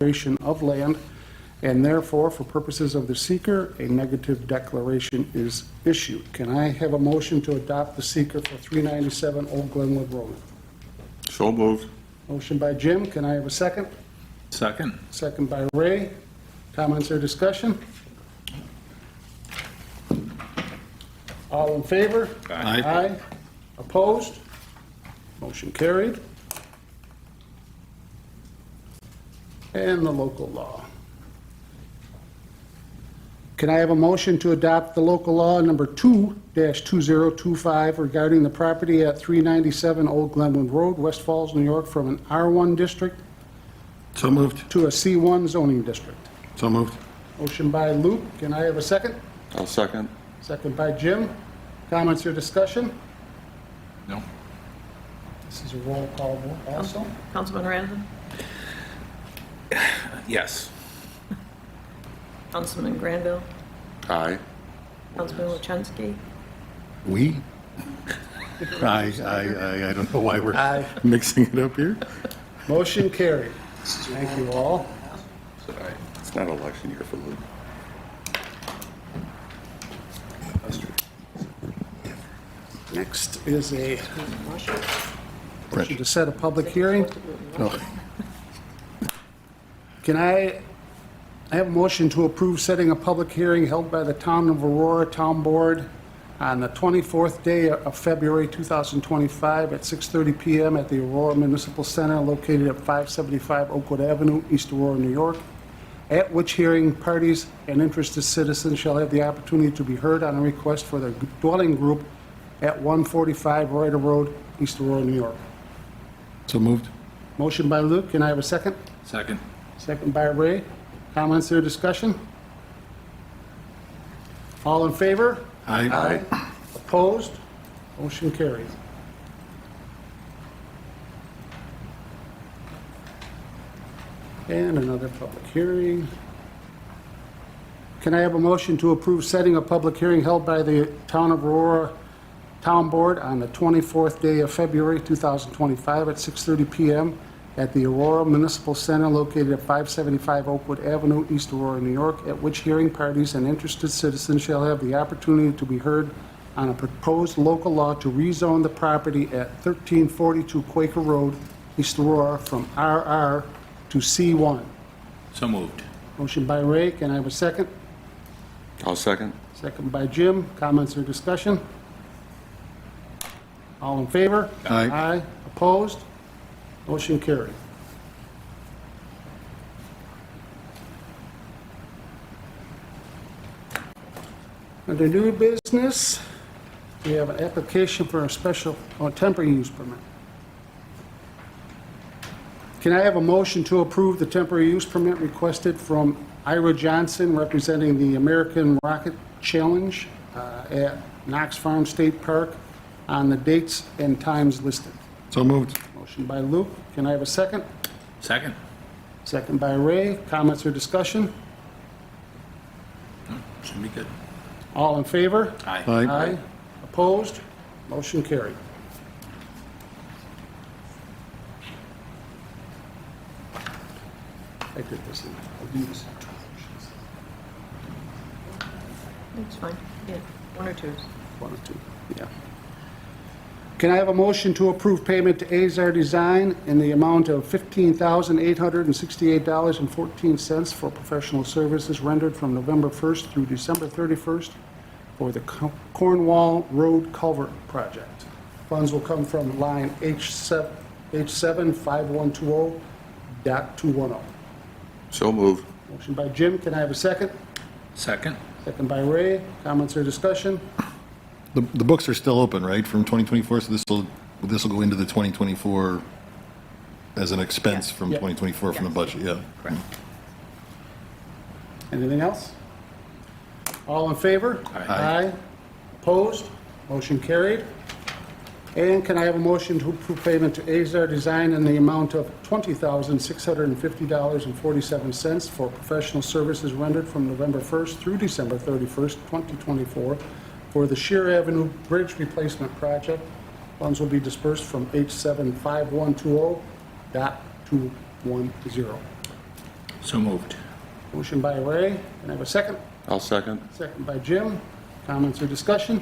declaration of land, and therefore, for purposes of the seeker, a negative declaration is issued. Can I have a motion to adopt the seeker for 397 Old Glenwood Road? So moved. Motion by Jim. Can I have a second? Second. Second by Ray. Comments or discussion? All in favor? Aye. Opposed? Motion carried. And the local law. Can I have a motion to adopt the local law number 2-2025 regarding the property at 397 Old Glenwood Road, West Falls, New York, from an R1 district So moved. to a C1 zoning district? So moved. Motion by Luke. Can I have a second? I'll second. Second by Jim. Comments or discussion? No. This is a roll call vote also. Councilman Randall? Yes. Councilman Granville? Aye. Councilman Wachensky? We? I don't know why we're Aye. mixing it up here. Motion carried. Thank you all. It's not election year for Luke. Next is a French. to set a public hearing. No. Can I have a motion to approve setting a public hearing held by the Town of Aurora Town Board on the 24th day of February 2025 at 6:30 PM at the Aurora Municipal Center located at 575 Oakwood Avenue, East Aurora, New York, at which hearing parties and interested citizens shall have the opportunity to be heard on a request for their dwelling group at 145 Reuter Road, East Aurora, New York. So moved. Motion by Luke. Can I have a second? Second. Second by Ray. Comments or discussion? All in favor? Aye. Opposed? Motion carried. And another public hearing. Can I have a motion to approve setting a public hearing held by the Town of Aurora Town Board on the 24th day of February 2025 at 6:30 PM at the Aurora Municipal Center located at 575 Oakwood Avenue, East Aurora, New York, at which hearing parties and interested citizens shall have the opportunity to be heard on a proposed local law to rezone the property at 1342 Quaker Road, East Aurora, from RR to C1. So moved. Motion by Ray. Can I have a second? I'll second. Second by Jim. Comments or discussion? All in favor? Aye. Aye. Opposed? Motion carried. Under new business, we have an application for a special or temporary use permit. Can I have a motion to approve the temporary use permit requested from Ira Johnson representing the American Rocket Challenge at Knox Farm State Park on the dates and times listed? So moved. Motion by Luke. Can I have a second? Second. Second by Ray. Comments or discussion? Should be good. All in favor? Aye. Aye. Opposed? Motion carried. I did this. I'll do this. It's fine. Yeah, one or two. One or two, yeah. Can I have a motion to approve payment to Azar Design in the amount of $15,868.14 for professional services rendered from November 1st through December 31st for the Cornwall Road Culvert Project? Funds will come from line H75120.210. So moved. Motion by Jim. Can I have a second? Second. Second by Ray. Comments or discussion? The books are still open, right, from 2024, so this will go into the 2024 as an expense from Yeah. 2024 from the budget, yeah. Correct. Anything else? All in favor? Aye. Opposed? Motion carried. And can I have a motion to approve payment to Azar Design in the amount of $20,650.47 for professional services rendered from November 1st through December 31st, 2024 for the Shear Avenue Bridge Replacement Project? Funds will be dispersed from H75120.210. So moved. Motion by Ray. Can I have a second? I'll second. Second by Jim. Comments or discussion?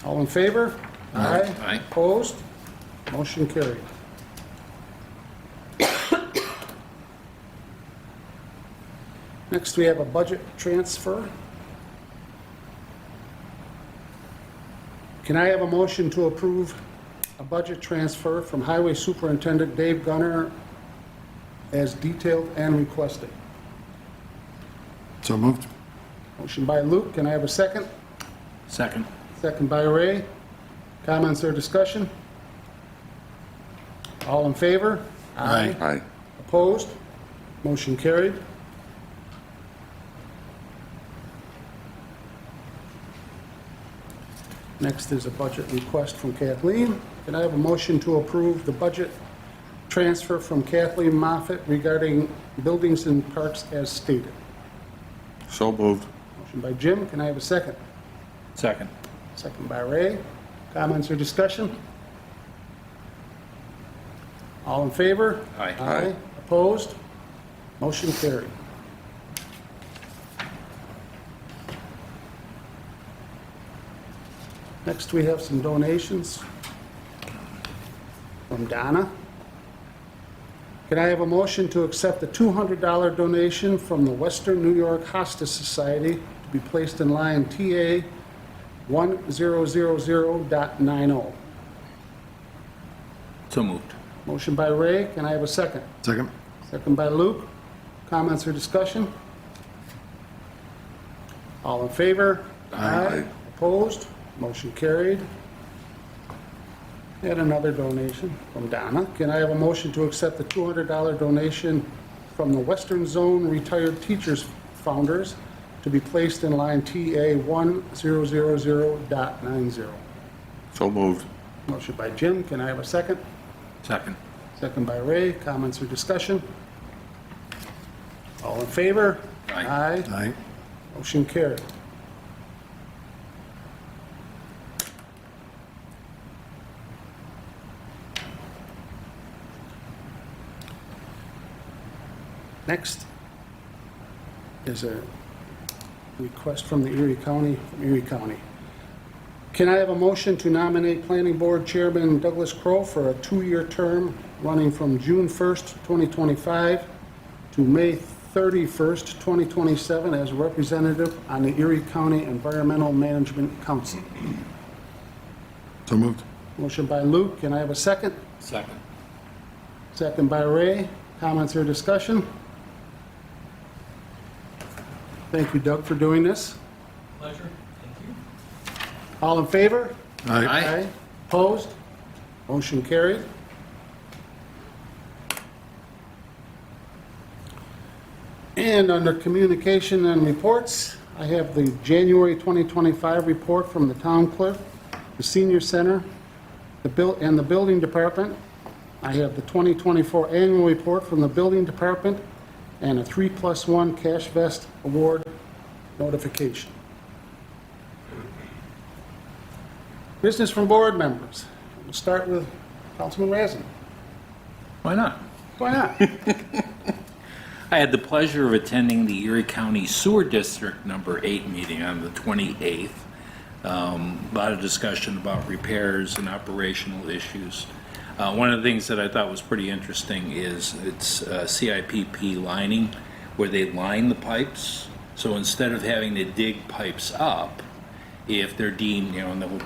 All in favor? Aye. Aye. Opposed? Motion carried. Next, we have a budget transfer. Can I have a motion to approve a budget transfer from Highway Superintendent Dave Gunner as detailed and requested? So moved. Motion by Luke. Can I have a second? Second. Second by Ray. Comments or discussion? All in favor? Aye. Aye. Opposed? Motion carried. Next is a budget request from Kathleen. Can I have a motion to approve the budget transfer from Kathleen Moffett regarding buildings and parks as stated? So moved. Motion by Jim. Can I have a second? Second. Second by Ray. Comments or discussion? All in favor? Aye. Aye. Opposed? Motion carried. Next, we have some donations from Donna. Can I have a motion to accept a $200 donation from the Western New York Hospice Society to be placed in line TA 1000.90? So moved. Motion by Ray. Can I have a second? Second. Second by Luke. Comments or discussion? All in favor? Aye. Opposed? Motion carried. And another donation from Donna. Can I have a motion to accept the $200 donation from the Western Zone Retired Teachers Founders to be placed in line TA 1000.90? So moved. Motion by Jim. Can I have a second? Second. Second by Ray. Comments or discussion? All in favor? Aye. Aye. Motion carried. Next is a request from the Erie County. Can I have a motion to nominate Planning Board Chairman Douglas Crowe for a 2-year term running from June 1st, 2025 to May 31st, 2027 as representative on the Erie County Environmental Management Council? So moved. Motion by Luke. Can I have a second? Second. Second by Ray. Comments or discussion? Thank you, Doug, for doing this. Pleasure, thank you. All in favor? Aye. Opposed? Motion carried. And under communication and reports, I have the January 2025 report from the town clerk, the senior center, and the building department. I have the 2024 annual report from the building department and a 3+1 cash vest award notification. Business from board members. We'll start with Councilman Razin. Why not? Why not? I had the pleasure of attending the Erie County Sewer District Number 8 meeting on the 28th. A lot of discussion about repairs and operational issues. One of the things that I thought was pretty interesting is it's CIPP lining, where they line the pipes. So instead of having to dig pipes up, if they're deemed, and they'll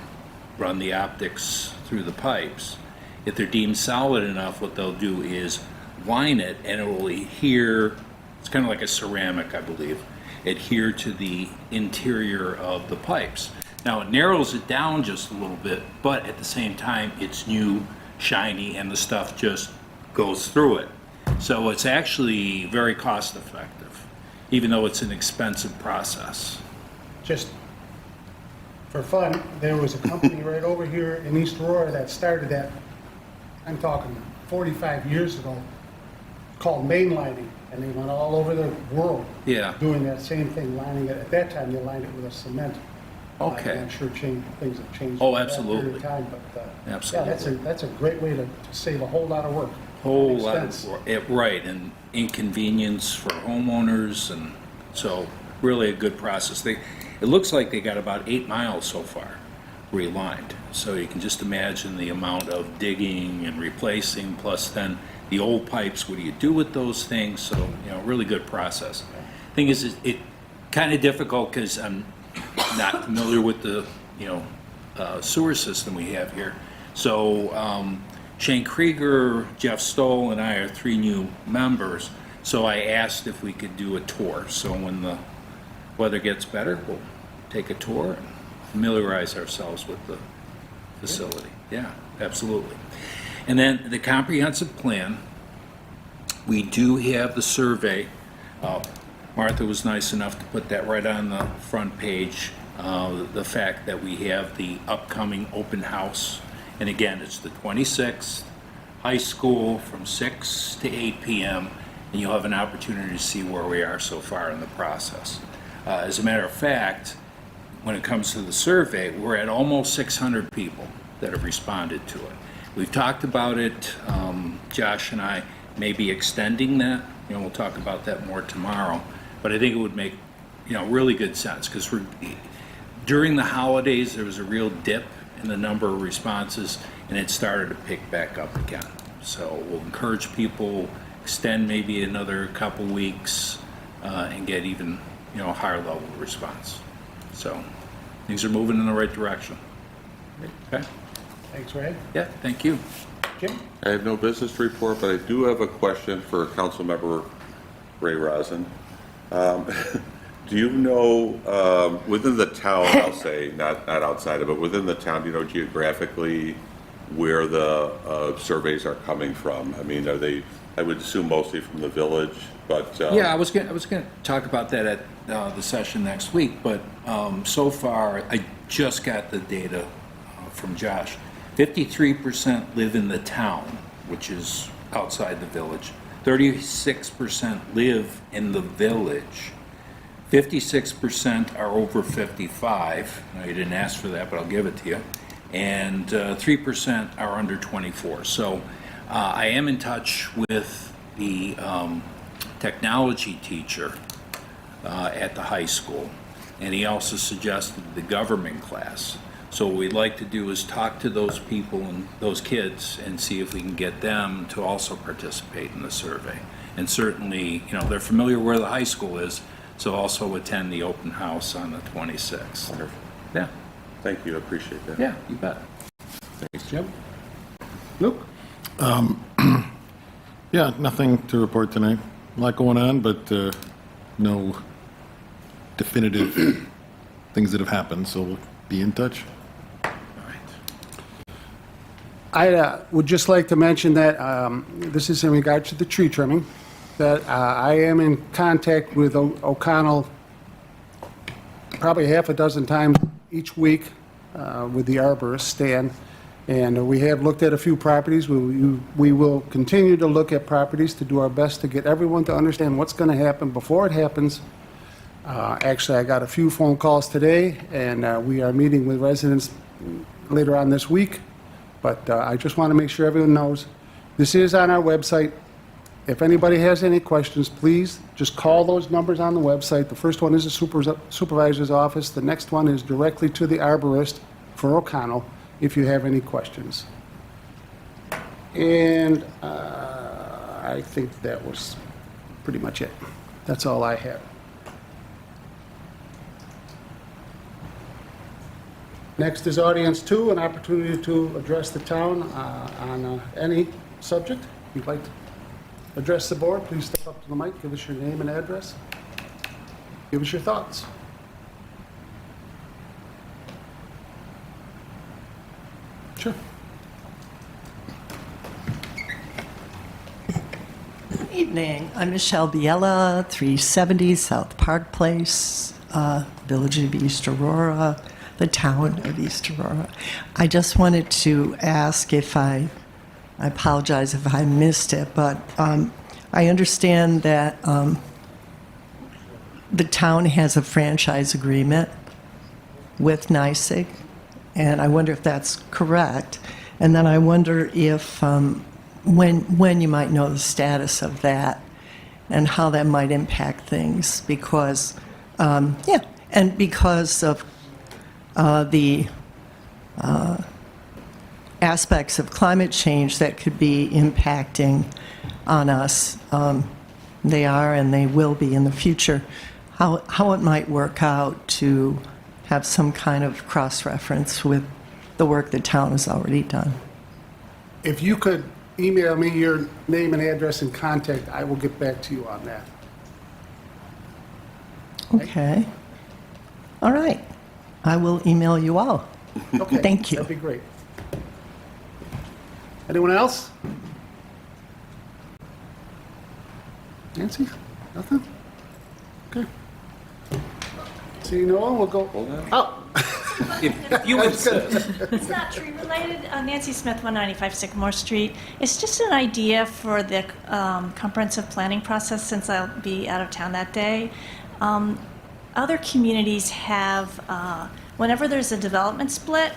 run the optics through the pipes, if they're deemed solid enough, what they'll do is line it and it will adhere, it's kind of like a ceramic, I believe, adhere to the interior of the pipes. Now it narrows it down just a little bit, but at the same time it's new, shiny, and the stuff just goes through it. So it's actually very cost effective, even though it's an expensive process. Just for fun, there was a company right over here in East Aurora that started that, I'm talking 45 years ago, called Mainlining, and they went all over the world Yeah. doing that same thing, lining it. At that time, they lined it with a cement. Okay. I'm sure things have changed. Oh, over that period of absolutely. time, but, Absolutely. Yeah, that's a great way to save a whole lot of work. whole lot Expense. right, and inconvenience for homeowners, and so really a good process. It looks like they got about 8 miles so far relined, so you can just imagine the amount of digging and replacing, plus then the old pipes, what do you do with those things? So, really good process. Thing is, it kind of difficult because I'm not familiar with the, sewer system we have here. So Shane Krieger, Jeff Stoll, and I are 3 new members. So I asked if we could do a tour. So when the weather gets better, we'll take a tour and familiarize ourselves with the facility. Yeah, absolutely. And then the comprehensive plan, we do have the survey. Martha was nice enough to put that right on the front page. The fact that we have the upcoming open house, and again, it's the 26th, high school from 6 to 8 p.m., and you'll have an opportunity to see where we are so far in the process. As a matter of fact, when it comes to the survey, we're at almost 600 people that have responded to it. We've talked about it, Josh and I, maybe extending that. We'll talk about that more tomorrow. But I think it would make, really good sense, because during the holidays, there was a real dip in the number of responses, and it started to pick back up again. So we'll encourage people, extend maybe another couple weeks, and get even, higher level of response. So things are moving in the right direction. Okay? Thanks, Ray. Yeah, thank you. Jim? I have no business to report, but I do have a question for Councilmember Ray Rosen. Do you know, within the town, I'll say, not outside of it, within the town, do you know geographically where the surveys are coming from? I mean, are they, I would assume mostly from the village, but... Yeah, I was gonna talk about that at the session next week, but so far, I just got the data from Josh. 53% live in the town, which is outside the village. 36% live in the village. 56% are over 55. Now, you didn't ask for that, but I'll give it to you. And 3% are under 24. So I am in touch with the technology teacher at the high school, and he also suggested the government class. So what we'd like to do is talk to those people and those kids and see if we can get them to also participate in the survey. And certainly, they're familiar where the high school is, so also attend the open house on the 26th. Wonderful. Yeah, Thank you, I appreciate that. yeah, you bet. Thanks, Jim. Luke? Yeah, nothing to report tonight. A lot going on, but no definitive things that have happened, so we'll be in touch. I would just like to mention that this is in regard to the tree trimming, that I am in contact with O'Connell probably half a dozen times each week with the arborist, Stan, and we have looked at a few properties. We will continue to look at properties to do our best to get everyone to understand what's going to happen before it happens. Actually, I got a few phone calls today, and we are meeting with residents later on this week. But I just want to make sure everyone knows, this is on our website. If anybody has any questions, please just call those numbers on the website. The first one is the supervisor's office. The next one is directly to the arborist for O'Connell if you have any questions. And I think that was pretty much it. That's all I have. Next is audience 2, an opportunity to address the town on any subject you'd like to address the board. Please step up to the mic, give us your name and address. Give us your thoughts. Sure. Good evening. I'm Michelle Biella, 370 South Park Place, Village of East Aurora, the town of East Aurora. I just wanted to ask if I apologize if I missed it, but I understand that the town has a franchise agreement with NYSEG, and I wonder if that's correct. And then I wonder if when you might know the status of that and how that might impact things, because, and because of the aspects of climate change that could be impacting on us. They are and they will be in the future. How it might work out to have some kind of cross-reference with the work the town has already done. If you could email me your name and address and contact, I will get back to you on that. Okay. All right. I will email you all. Okay. Thank you. That'd be great. Anyone else? Nancy? Nothing? Okay. Seeing no one, we'll go. Oh, If you insist. It's not tree related. Nancy Smith, 195 Sycamore Street. It's just an idea for the comprehensive planning process, since I'll be out of town that day. Other communities have, whenever there's a development split,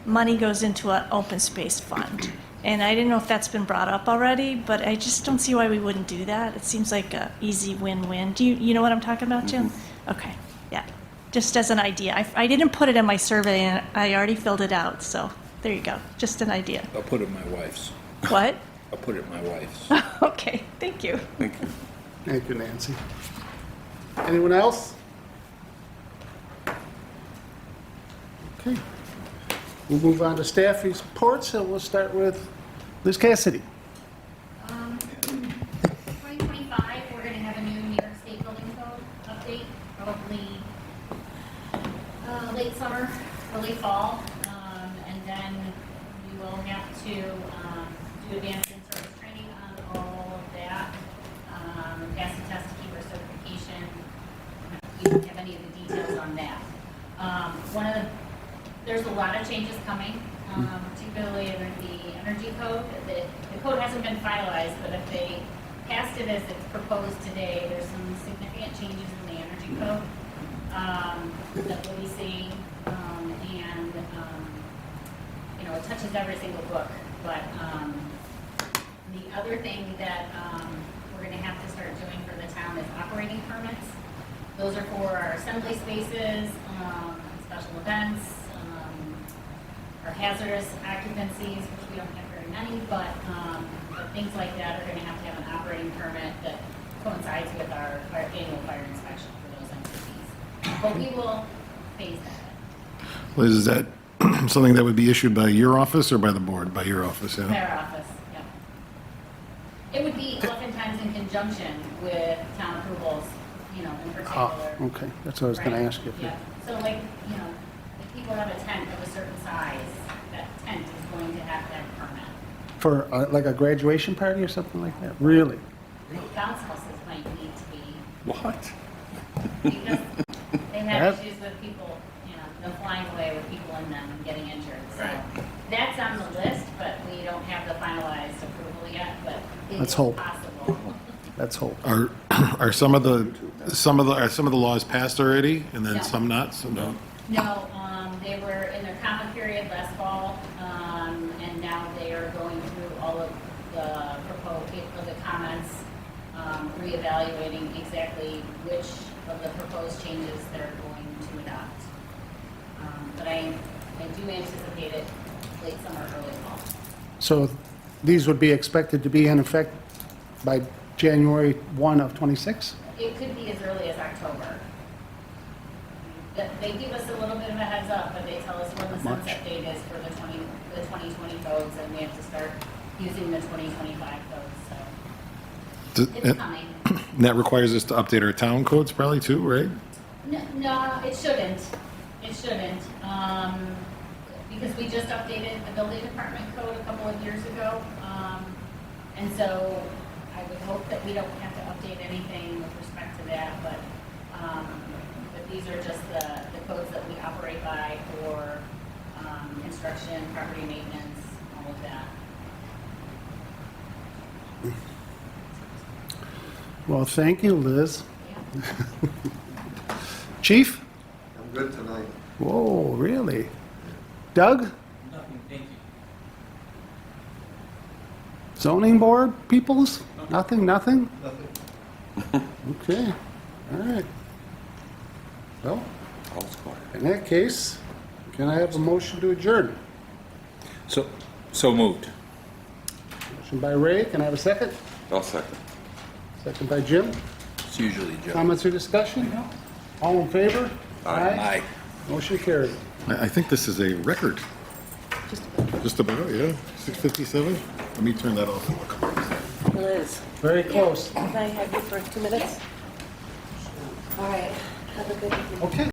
money goes into an open space fund. And I didn't know if that's been brought up already, but I just don't see why we wouldn't do that. It seems like a easy win-win. Do you know what I'm talking about, Jim? Okay, yeah. Just as an idea. I didn't put it in my survey, and I already filled it out, so there you go. Just an idea. I'll put it in my wife's. What? I'll put it in my wife's. Okay, thank you. Thank you. thank you, Nancy. Anyone else? Okay. We'll move on to staff reports, and we'll start with Liz Cassidy. 2025, we're going to have a new New York State Building Code update, probably late summer, early fall. And then we will have to do advanced in-service training on all of that, pass the test to keep our certification. You don't have any of the details on that. There's a lot of changes coming, particularly in the energy code. The code hasn't been finalized, but if they passed it as it's proposed today, there's some significant changes in the energy code that we'll be seeing, and it touches every single book. But the other thing that we're going to have to start doing for the town is operating permits. Those are for our assembly spaces, special events, our hazardous occupancies, which we don't have very many, but things like that are going to have an operating permit that coincides with our annual fire inspection for those entities. But we will phase that in. Liz, is that something that would be issued by your office or by the board? By your office, yeah? By our office, yeah. It would be oftentimes in conjunction with town approvals, in Ah, particular. okay, that's what I was going to Right, ask you. Yeah, so if people have a tent of a certain size, that tent is going to have a permit. For like a graduation party or something like that? Really? Bounce houses might need to be, What? because they have That- issues with people, no flying away with people in them and getting injured. So Right. that's on the list, but we don't have the finalized approval yet, but Let's it's hope. possible. Let's hope. Are some of the laws passed already, and then No. some not, some don't? No, they were in their comment period last fall, and now they are going through all of the comments, reevaluating exactly which of the proposed changes they're going to adopt. But I do anticipate it late summer, early fall. So these would be expected to be in effect by January 1 of '26? It could be as early as October. They give us a little bit of a heads up, but they tell us when the sunset date is for the 2020 codes, and we have to start using the 2025 codes, so it's coming. And that requires us to update our town codes probably too, right? No, it shouldn't. It shouldn't. Because we just updated the building department code a couple of years ago. And so I would hope that we don't have to update anything with respect to that, but these are just the codes that we operate by for construction, property maintenance, all of that. Well, thank you, Liz. Yeah. Chief? I'm good tonight. Whoa, really? Doug? Nothing, thank you. Zoning board, peoples? Nothing? Nothing. Okay, all right. Well, All's quiet. in that case, can I have a motion to adjourn? So moved. Motion by Ray, can I have a second? I'll second. Second by Jim. It's usually Joe. Comments or discussion? All in favor? Aye. Motion carried. I think this is a record. Just about, yeah. 6:57. Let me turn that off. Liz, Very close. can I have you for 2 minutes? All right, have a good evening. Okay.